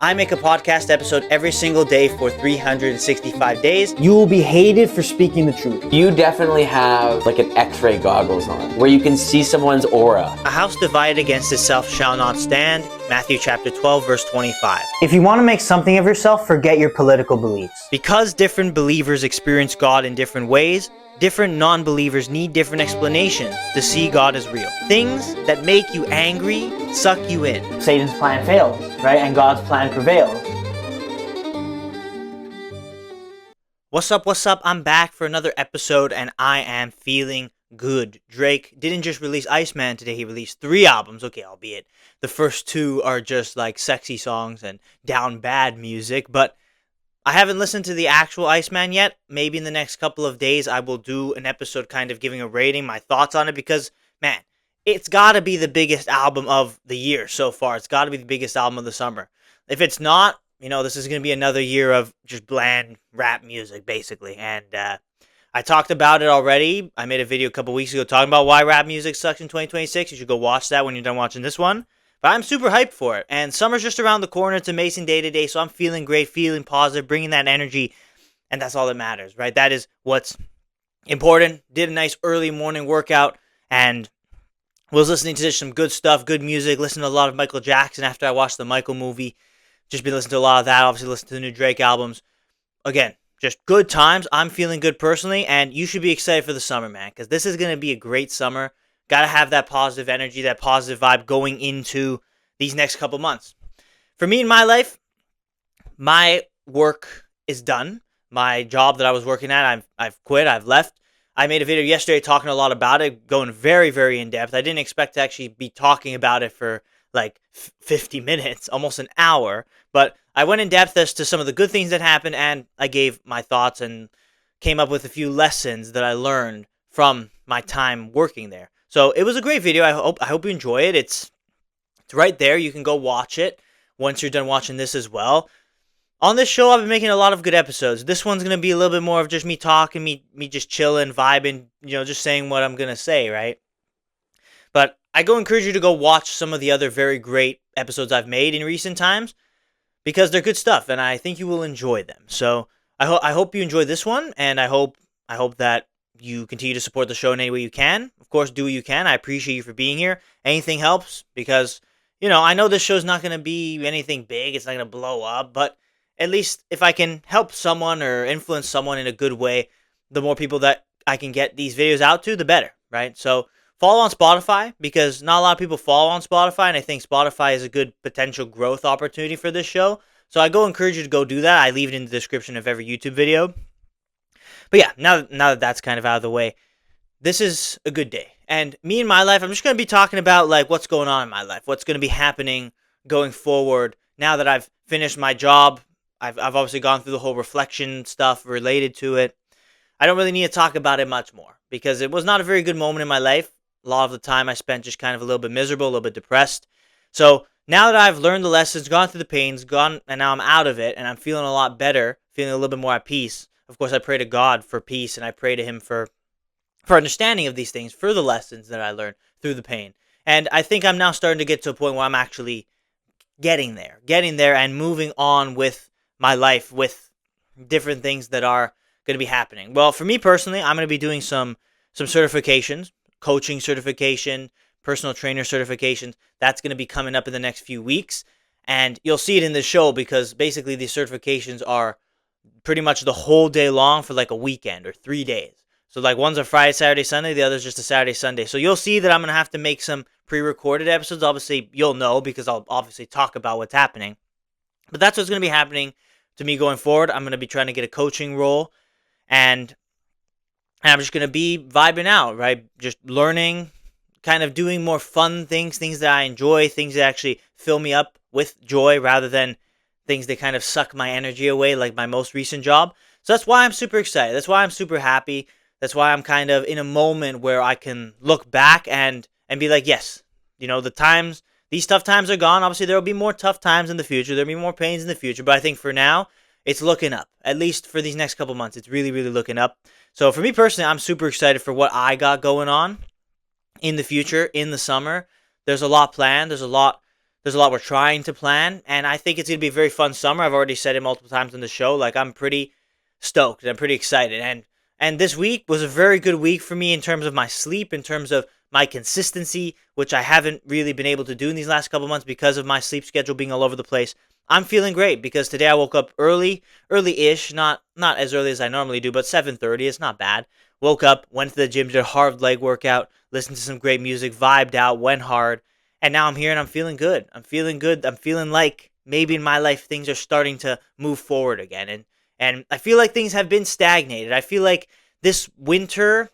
I make a podcast episode every single day for 365 days. You will be hated for speaking the truth. You definitely have like an X-ray goggles on, where you can see someone's aura. A house divided against itself shall not stand. Matthew chapter 12, verse 25. If you want to make something of yourself, forget your political beliefs. Because different believers experience God in different ways, different non-believers need different explanations to see God as real. Things that make you angry suck you in. Satan's plan fails, right? And God's plan prevails. What's up? I'm back for another episode and I am feeling good. Drake didn't just release Iceman today, he released 3 albums. Okay, albeit the first 2 are just like sexy songs and down bad music, but I haven't listened to the actual Iceman yet. Maybe in the next couple of days I will do an episode kind of giving a rating, my thoughts on it, because, man, it's got to be the biggest album of the year so far. It's got to be the biggest album of the summer. If it's not, this is going to be another year of just bland rap music, basically. And I talked about it already. I made a video a couple weeks ago talking about why rap music sucks in 2026. You should go watch that when you're done watching this one. But I'm super hyped for it. And summer's just around the corner. It's amazing day to day. So I'm feeling great, feeling positive, bringing that energy. And that's all that matters, right? That is what's important. Did a nice early morning workout and was listening to some good stuff, good music. Listened to a lot of Michael Jackson after I watched the Michael movie. Just been listening to a lot of that. Obviously listened to the new Drake albums. Again, just good times. I'm feeling good personally. And you should be excited for the summer, man. Because this is going to be a great summer. Got to have that positive energy, that positive vibe going into these next couple months. For me in my life, my work is done. My job that I was working at, I've quit, I've left. I made a video yesterday talking a lot about it, going very, very in-depth. I didn't expect to actually be talking about it for like 50 minutes, almost an hour. But I went in-depth as to some of the good things that happened, and I gave my thoughts and came up with a few lessons that I learned from my time working there. So it was a great video. I hope you enjoy it. It's right there. You can go watch it once you're done watching this as well. On this show, I've been making a lot of good episodes. This one's going to be a little bit more of just me talking, me just chilling, vibing, just saying what I'm going to say, right? But I encourage you to go watch some of the other very great episodes I've made in recent times because they're good stuff and I think you will enjoy them. So I hope you enjoy this one, and I hope that you continue to support the show in any way you can. Of course, do what you can. I appreciate you for being here. Anything helps because, I know this show's not going to be anything big. It's not going to blow up. But at least if I can help someone or influence someone in a good way, the more people that I can get these videos out to, the better, right? So follow on Spotify because not a lot of people follow on Spotify. And I think Spotify is a good potential growth opportunity for this show. So I encourage you to go do that. I leave it in the description of every YouTube video. But yeah, now that that's kind of out of the way, this is a good day. And me in my life, I'm just going to be talking about like what's going on in my life, what's going to be happening going forward now that I've finished my job. I've obviously gone through the whole reflection stuff related to it. I don't really need to talk about it much more because it was not a very good moment in my life. A lot of the time I spent just kind of a little bit miserable, a little bit depressed. So now that I've learned the lessons, gone through the pains, and now I'm out of it and I'm feeling a lot better, feeling a little bit more at peace. Of course, I pray to God for peace, and I pray to Him for understanding of these things, for the lessons that I learned through the pain. And I think I'm now starting to get to a point where I'm actually getting there and moving on with my life, with different things that are going to be happening. Well, for me personally, I'm going to be doing some certifications, coaching certification, personal trainer certifications. That's going to be coming up in the next few weeks, and you'll see it in the show because basically these certifications are pretty much the whole day long for like a weekend or 3 days. So like one's a Friday, Saturday, Sunday, the other's just a Saturday, Sunday. So you'll see that I'm going to have to make some pre-recorded episodes. Obviously, you'll know because I'll obviously talk about what's happening. But that's what's going to be happening to me going forward. I'm going to be trying to get a coaching role, and I'm just going to be vibing out, right? Just learning, kind of doing more fun things that I enjoy, things that actually fill me up with joy rather than things that kind of suck my energy away like my most recent job. So that's why I'm super excited. That's why I'm super happy. That's why I'm kind of in a moment where I can look back and be like, yes, these tough times are gone. Obviously, there will be more tough times in the future. There'll be more pains in the future. But I think for now, it's looking up. At least for these next couple months, it's really, really looking up. So for me personally, I'm super excited for what I got going on in the future, in the summer. There's a lot planned. There's a lot There's a lot we're trying to plan, and I think it's going to be a very fun summer. I've already said it multiple times in the show. Like, I'm pretty stoked and I'm pretty excited. And this week was a very good week for me in terms of my sleep, in terms of my consistency, which I haven't really been able to do in these last couple months because of my sleep schedule being all over the place. I'm feeling great because today I woke up early-ish, not as early as I normally do, but 7:30. It's not bad. Woke up, went to the gym, did a hard leg workout, listened to some great music, vibed out, went hard, and now I'm here and I'm feeling good. I'm feeling good. I'm feeling like maybe in my life things are starting to move forward again. And I feel like things have been stagnated. I feel like this winter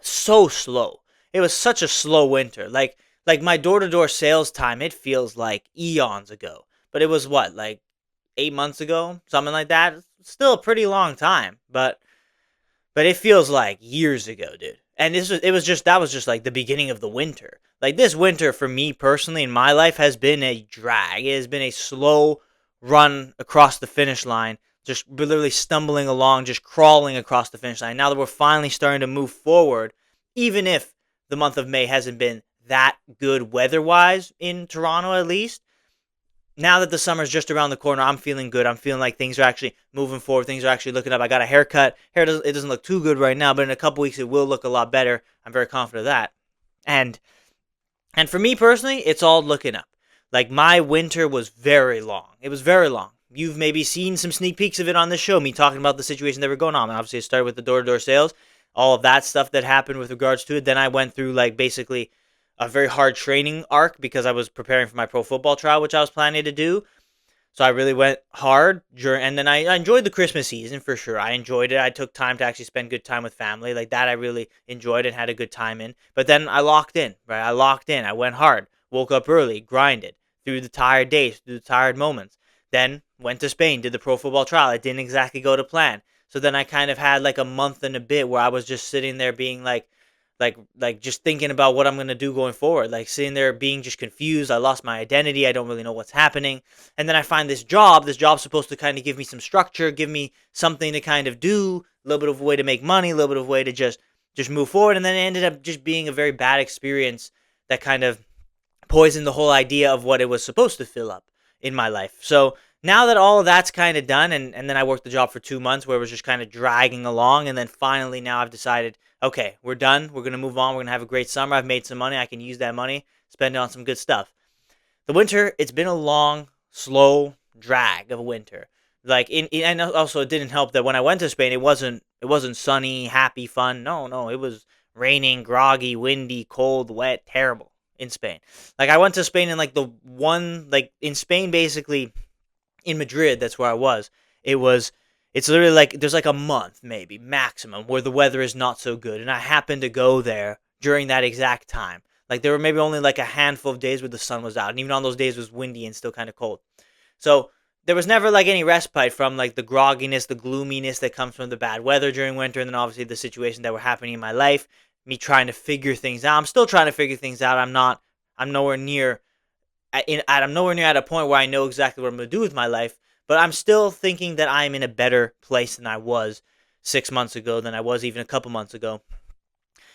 so slow. It was such a slow winter. Like my door-to-door sales time, it feels like eons ago. But it was what, like 8 months ago, something like that. It's still a pretty long time, but it feels like years ago, dude. And that was just like the beginning of the winter. Like this winter for me personally in my life has been a drag. It has been a slow run across the finish line, just literally stumbling along, just crawling across the finish line. Now that we're finally starting to move forward, even if the month of May hasn't been that good weather-wise in Toronto at least, now that the summer's just around the corner, I'm feeling good. I'm feeling like things are actually moving forward. Things are actually looking up. I got a haircut. It doesn't look too good right now, but in a couple weeks it will look a lot better. I'm very confident of that. And and for me personally, it's all looking up. Like my winter was very long. It was very long. You've maybe seen some sneak peeks of it on this show, me talking about the situation that were going on. And obviously, it started with the door-to-door sales, all of that stuff that happened with regards to it. Then I went through like basically a very hard training arc because I was preparing for my pro football trial, which I was planning to do. So I really went hard during, and then I enjoyed the Christmas season for sure. I enjoyed it. I took time to actually spend good time with family, like that. I really enjoyed and had a good time in. But then I locked in, right? I locked in. I went hard. Woke up early, grinded through the tired days, through the tired moments. Then went to Spain, did the pro football trial. It didn't exactly go to plan. So then I kind of had like a month and a bit where I was just sitting there being like just thinking about what I'm gonna do going forward, like sitting there being just confused. I lost my identity. I don't really know what's happening. And then I find this job. This job's supposed to kind of give me some structure, give me something to kind of do, a little bit of a way to make money, a little bit of a way to just move forward. And then it ended up just being a very bad experience that kind of poisoned the whole idea of what it was supposed to fill up in my life. So now that all of that's kind of done, and then I worked the job for 2 months where it was just kind of dragging along, and then finally now I've decided, okay, we're done. We're going to move on. We're going to have a great summer. I've made some money. I can use that money, spend it on some good stuff. The winter, it's been a long, slow drag of a winter. And also it didn't help that when I went to Spain, it wasn't sunny, happy, fun. No, it was raining, groggy, windy, cold, wet, terrible in Spain. Like I went to Spain in like in Spain basically in Madrid, that's where I was. It's literally like there's like a month maybe maximum where the weather is not so good, and I happened to go there during that exact time. Like there were maybe only like a handful of days where the sun was out, and even on those days it was windy and still kind of cold. So there was never like any respite from like the grogginess, the gloominess that comes from the bad weather during winter, and then obviously the situations that were happening in my life, me trying to figure things out. I'm still trying to figure things out. I'm nowhere near I'm nowhere near at a point where I know exactly what I'm going to do with my life, but I'm still thinking that I'm in a better place than I was 6 months ago, than I was even a couple months ago.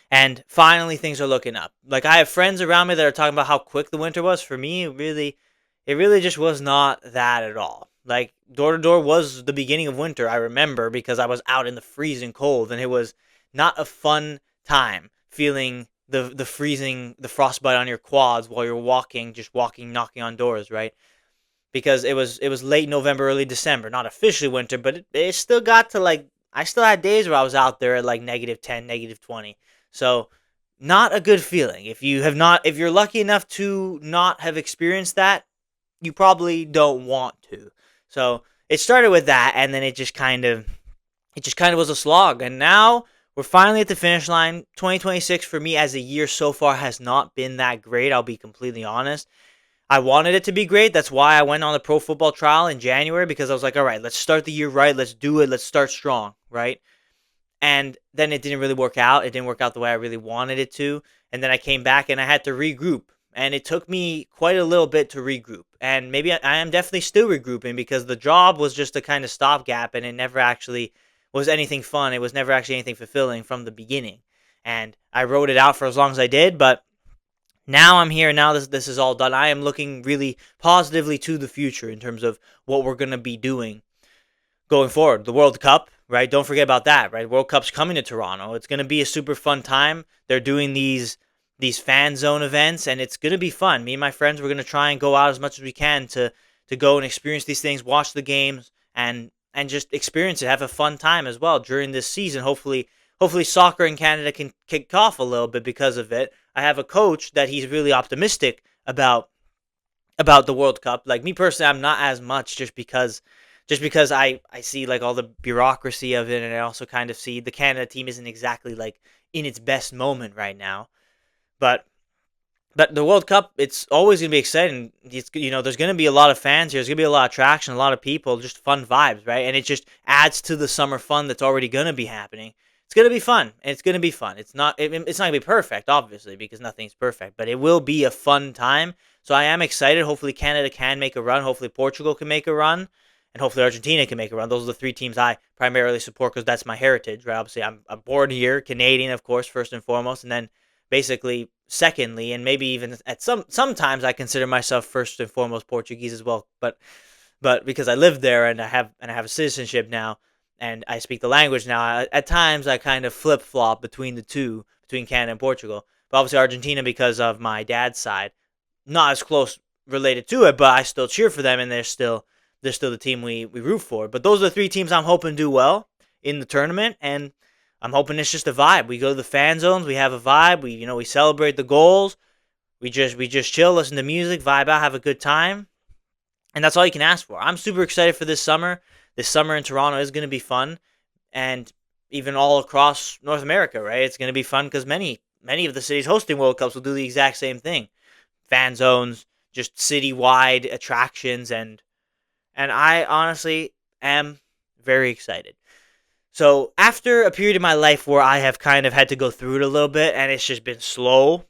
And finally, things are looking up. Like I have friends around me that are talking about how quick the winter was. For me, it really just was not that at all. Like door to door was the beginning of winter. I remember because I was out in the freezing cold, and it was not a fun time feeling the freezing, the frostbite on your quads while you're walking, just walking, knocking on doors, right? Because it was late November, early December, not officially winter, but it still got to like I still had days where I was out there at like -10, -20. So not a good feeling. If you're lucky enough to not have experienced that, you probably don't want to. So it started with that, and then it just kind of was a slog, and now we're finally at the finish line. 2026 for me as a year so far has not been that great. I'll be completely honest. I wanted it to be great. That's why I went on the pro football trial in January, because I was like, all right, let's start the year right. Let's do it. Let's start strong, right? And then it didn't really work out. It didn't work out the way I really wanted it to. And then I came back and I had to regroup. And it took me quite a little bit to regroup. And maybe I am definitely still regrouping, because the job was just a kind of stopgap, and it never actually was anything fun. It was never actually anything fulfilling from the beginning. And I wrote it out for as long as I did, but Now I'm here. Now this is all done. I am looking really positively to the future in terms of what we're gonna be doing going forward. The World Cup, right? Don't forget about that, right? World Cup's coming to Toronto. It's gonna be a super fun time. They're doing these fan zone events, and it's gonna be fun. Me and my friends, we're gonna try and go out as much as we can to go and experience these things, watch the games, and just experience it, have a fun time as well during this season. Hopefully soccer in Canada can kick off a little bit because of it. I have a coach that he's really optimistic about the World Cup. Like me personally, I'm not as much just because I see like all the bureaucracy of it, and I also kind of see the Canada team isn't exactly like in its best moment right now. But the World Cup, it's always gonna be exciting. There's gonna be a lot of fans here. There's gonna be a lot of traction, a lot of people, just fun vibes, right? And it just adds to the summer fun that's already gonna be happening. It's gonna be fun. It's gonna be fun. It's not gonna be perfect, obviously, because nothing's perfect, but it will be a fun time. So I am excited. Hopefully Canada can make a run. Hopefully Portugal can make a run, and hopefully Argentina can make a run. Those are the three teams I primarily support because that's my heritage, right? Obviously, I'm born here, Canadian, of course, first and foremost, and then basically secondly, and maybe even at sometimes I consider myself first and foremost Portuguese as well, but because I live there and I have a citizenship now and I speak the language now, at times I kind of flip flop between the two, between Canada and Portugal. But obviously Argentina because of my dad's side, not as close related to it, but I still cheer for them, and they're still the team we root for. But those are the three teams I'm hoping do well in the tournament, and I'm hoping it's just a vibe. We go to the fan zones, we have a vibe. We celebrate the goals. We just chill, listen to music, vibe out, have a good time, and that's all you can ask for. I'm super excited for this summer. This summer in Toronto is going to be fun, and even all across North America, right? It's going to be fun because many of the cities hosting World Cups will do the exact same thing. Fan zones, just citywide attractions, and I honestly am very excited. So after a period of my life where I have kind of had to go through it a little bit, and it's just been slow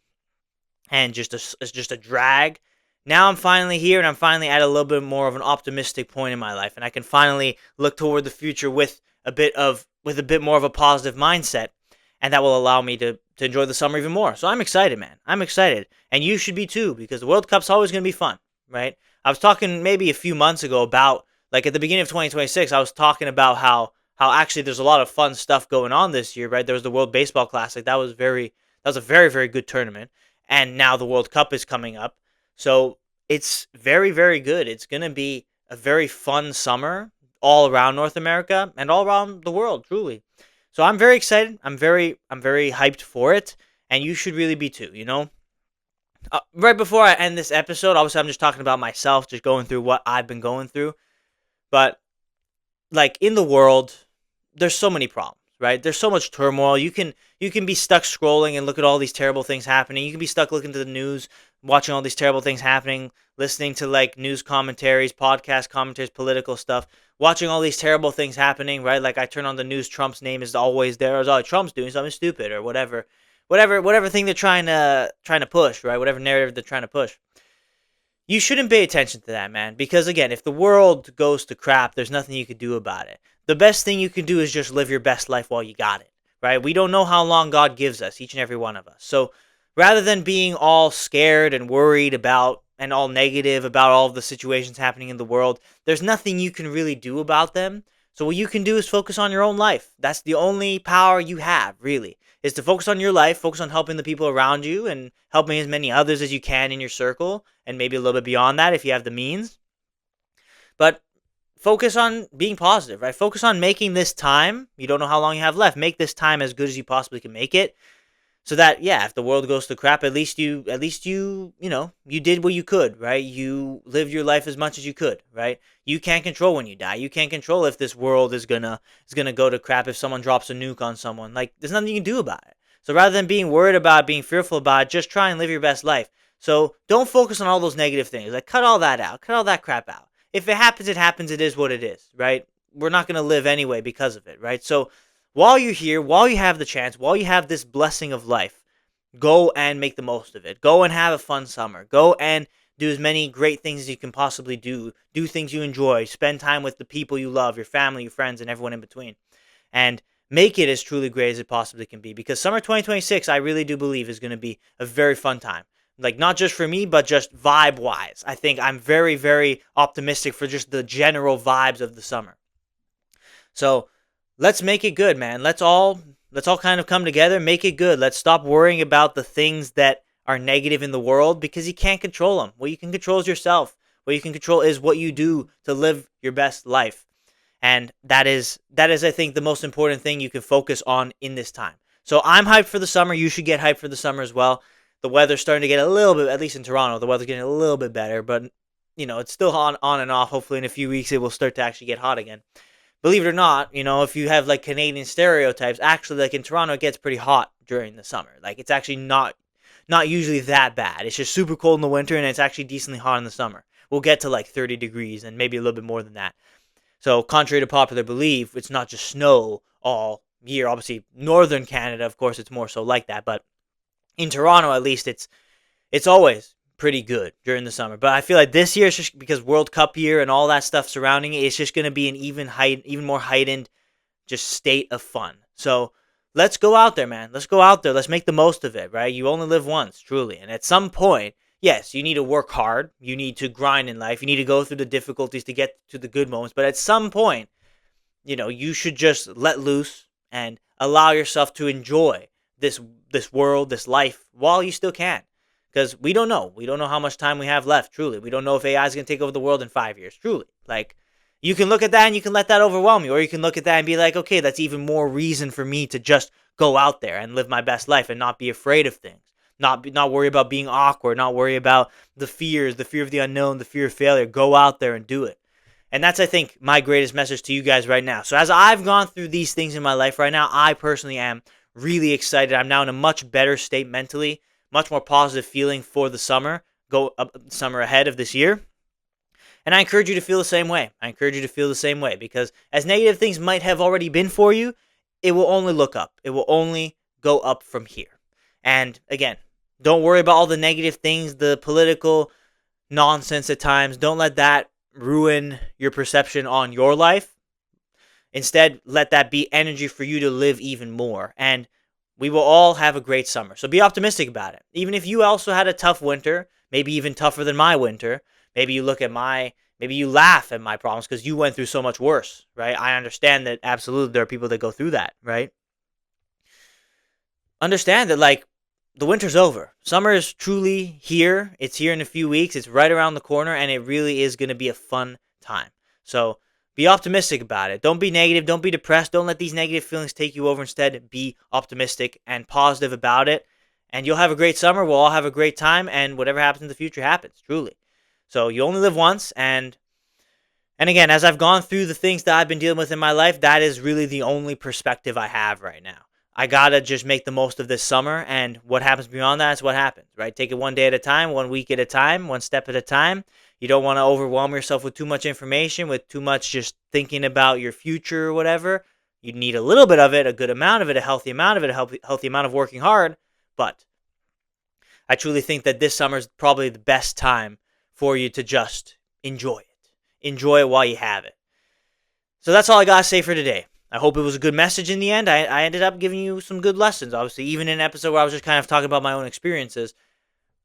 and it's just a drag. Now I'm finally here, and I'm finally at a little bit more of an optimistic point in my life, and I can finally look toward the future with a bit more of a positive mindset, and that will allow me to enjoy the summer even more. So I'm excited, man. I'm excited, and you should be too, because the World Cup's always going to be fun, right? I was talking maybe a few months ago about, like, at the beginning of 2026, I was talking about how actually there's a lot of fun stuff going on this year, right? There was the World Baseball Classic. That was a very, very good tournament. And now the World Cup is coming up. So it's very, very good. It's going to be a very fun summer all around North America and all around the world, truly. So I'm very excited. I'm very hyped for it, and you should really be too, you know? Right before I end this episode, obviously I'm just talking about myself, just going through what I've been going through. But like in the world, there's so many problems, right? There's so much turmoil. You can be stuck scrolling and look at all these terrible things happening. You can be stuck looking to the news, watching all these terrible things happening, listening to like news commentaries, podcast commentaries, political stuff, watching all these terrible things happening, right? Like I turn on the news, Trump's name is always there. Or, oh, Trump's doing something stupid or whatever thing they're trying to push, right? Whatever narrative they're trying to push. You shouldn't pay attention to that, man, because again, if the world goes to crap, there's nothing you can do about it. The best thing you can do is just live your best life while you got it, right? We don't know how long God gives us, each and every one of us. So rather than being all scared and worried about and all negative about all of the situations happening in the world, there's nothing you can really do about them. So what you can do is focus on your own life. That's the only power you have, really, is to focus on your life, focus on helping the people around you and helping as many others as you can in your circle and maybe a little bit beyond that if you have the means. But focus on being positive, right? Focus on making this time. You don't know how long you have left. Make this time as good as you possibly can make it. So that, yeah, if the world goes to crap, at least you did what you could, right? You lived your life as much as you could, right? You can't control when you die. You can't control if this world is gonna go to crap if someone drops a nuke on someone. Like, there's nothing you can do about it. So rather than being worried about, being fearful about it, just try and live your best life. So don't focus on all those negative things. Like, cut all that out. Cut all that crap out. If it happens, it happens. It is what it is, right? We're not gonna live anyway because of it, right? So while you're here, while you have the chance, while you have this blessing of life, go and make the most of it. Go and have a fun summer. Go and do as many great things as you can possibly do. Do things you enjoy. Spend time with the people you love, your family, your friends, and everyone in between. And make it as truly great as it possibly can be. Because summer 2026, I really do believe, is going to be a very fun time. Like, not just for me, but just vibe wise. I think I'm very, very optimistic for just the general vibes of the summer. So let's make it good, man. Let's all kind of come together, make it good. Let's stop worrying about the things that are negative in the world because you can't control them. What you can control is yourself. What you can control is what you do to live your best life. And that is I think the most important thing you can focus on in this time. So I'm hyped for the summer. You should get hyped for the summer as well. The weather's starting to get a little bit, at least in Toronto, the weather's getting a little bit better, but it's still on and off. Hopefully in a few weeks it will start to actually get hot again. Believe it or not, if you have like Canadian stereotypes, actually like in Toronto it gets pretty hot during the summer. Like it's actually not usually that bad. It's just super cold in the winter and it's actually decently hot in the summer. We'll get to like 30 degrees and maybe a little bit more than that. So, contrary to popular belief, it's not just snow all year. Obviously, northern Canada, of course, it's more so like that. But in Toronto, at least, it's always pretty good during the summer. But I feel like this year, it's just because World Cup year and all that stuff surrounding it, it's just going to be an even more heightened just state of fun. So let's go out there, man. Let's go out there. Let's make the most of it, right? You only live once, truly. And at some point, yes, you need to work hard. You need to grind in life. You need to go through the difficulties to get to the good moments. But at some point, you should just let loose and allow yourself to enjoy this world, this life while you still can. Because we don't know. We don't know how much time we have left, truly. We don't know if AI is going to take over the world in 5 years, truly. Like, you can look at that and you can let that overwhelm you. Or you can look at that and be like, okay, that's even more reason for me to just go out there and live my best life and not be afraid of things. Not worry about being awkward, not worry about the fears, the fear of the unknown, the fear of failure. Go out there and do it. And that's, I think, my greatest message to you guys right now. So as I've gone through these things in my life right now, I personally am really excited. I'm now in a much better state mentally, much more positive feeling for the summer ahead of this year. And I encourage you to feel the same way. I encourage you to feel the same way because as negative things might have already been for you, it will only look up. It will only go up from here. And again, don't worry about all the negative things, the political nonsense at times. Don't let that ruin your perception on your life. Instead, let that be energy for you to live even more. And we will all have a great summer. So be optimistic about it. Even if you also had a tough winter, maybe even tougher than my winter, maybe you laugh at my problems because you went through so much worse, right? I understand that absolutely there are people that go through that, right? Understand that like the winter's over. Summer is truly here. It's here in a few weeks. It's right around the corner and it really is going to be a fun time. So be optimistic about it. Don't be negative. Don't be depressed. Don't let these negative feelings take you over. Instead, be optimistic and positive about it. And you'll have a great summer. We'll all have a great time. And whatever happens in the future happens, truly. So you only live once. And again, as I've gone through the things that I've been dealing with in my life, that is really the only perspective I have right now. I gotta just make the most of this summer. And what happens beyond that is what happens, right? Take it one day at a time, 1 week at a time, one step at a time. You don't want to overwhelm yourself with too much information, with too much just thinking about your future or whatever. You need a little bit of it, a good amount of it, a healthy amount of it, a healthy amount of working hard. But I truly think that this summer is probably the best time for you to just enjoy it. Enjoy it while you have it. So that's all I got to say for today. I hope it was a good message in the end. I ended up giving you some good lessons. Obviously, even in an episode where I was just kind of talking about my own experiences,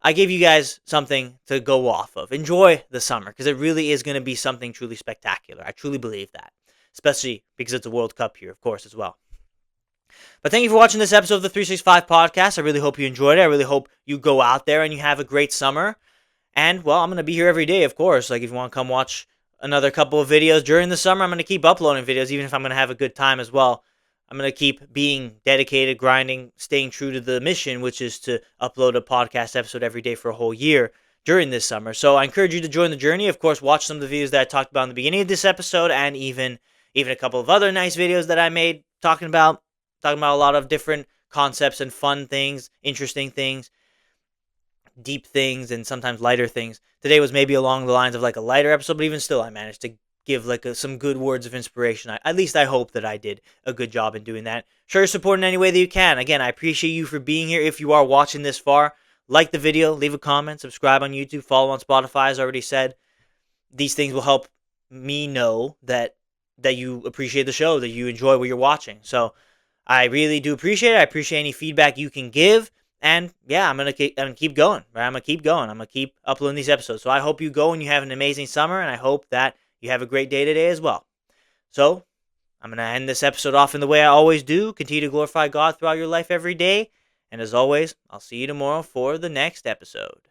I gave you guys something to go off of. Enjoy the summer because it really is going to be something truly spectacular. I truly believe that, especially because it's a World Cup year, of course, as well. But thank you for watching this episode of the 365 podcast. I really hope you enjoyed it. I really hope you go out there and you have a great summer. And, well, I'm going to be here every day, of course. Like, if you want to come watch another couple of videos during the summer, I'm going to keep uploading videos, even if I'm going to have a good time as well. I'm going to keep being dedicated, grinding, staying true to the mission, which is to upload a podcast episode every day for a whole year during this summer. So I encourage you to join the journey. Of course, watch some of the videos that I talked about in the beginning of this episode and even a couple of other nice videos that I made talking about a lot of different concepts and fun things, interesting things, deep things, and sometimes lighter things. Today was maybe along the lines of like a lighter episode, but even still, I managed to give like some good words of inspiration. At least I hope that I did a good job in doing that. Show your support in any way that you can. Again, I appreciate you for being here. If you are watching this far, like the video, leave a comment, subscribe on YouTube, follow on Spotify, as I already said. These things will help me know that you appreciate the show, that you enjoy what you're watching. So I really do appreciate it. I appreciate any feedback you can give. And yeah, I'm gonna keep going. Right? I'm gonna keep going. I'm gonna keep uploading these episodes. So I hope you go and you have an amazing summer, and I hope that you have a great day today as well. So I'm gonna end this episode off in the way I always do. Continue to glorify God throughout your life every day. And as always, I'll see you tomorrow for the next episode.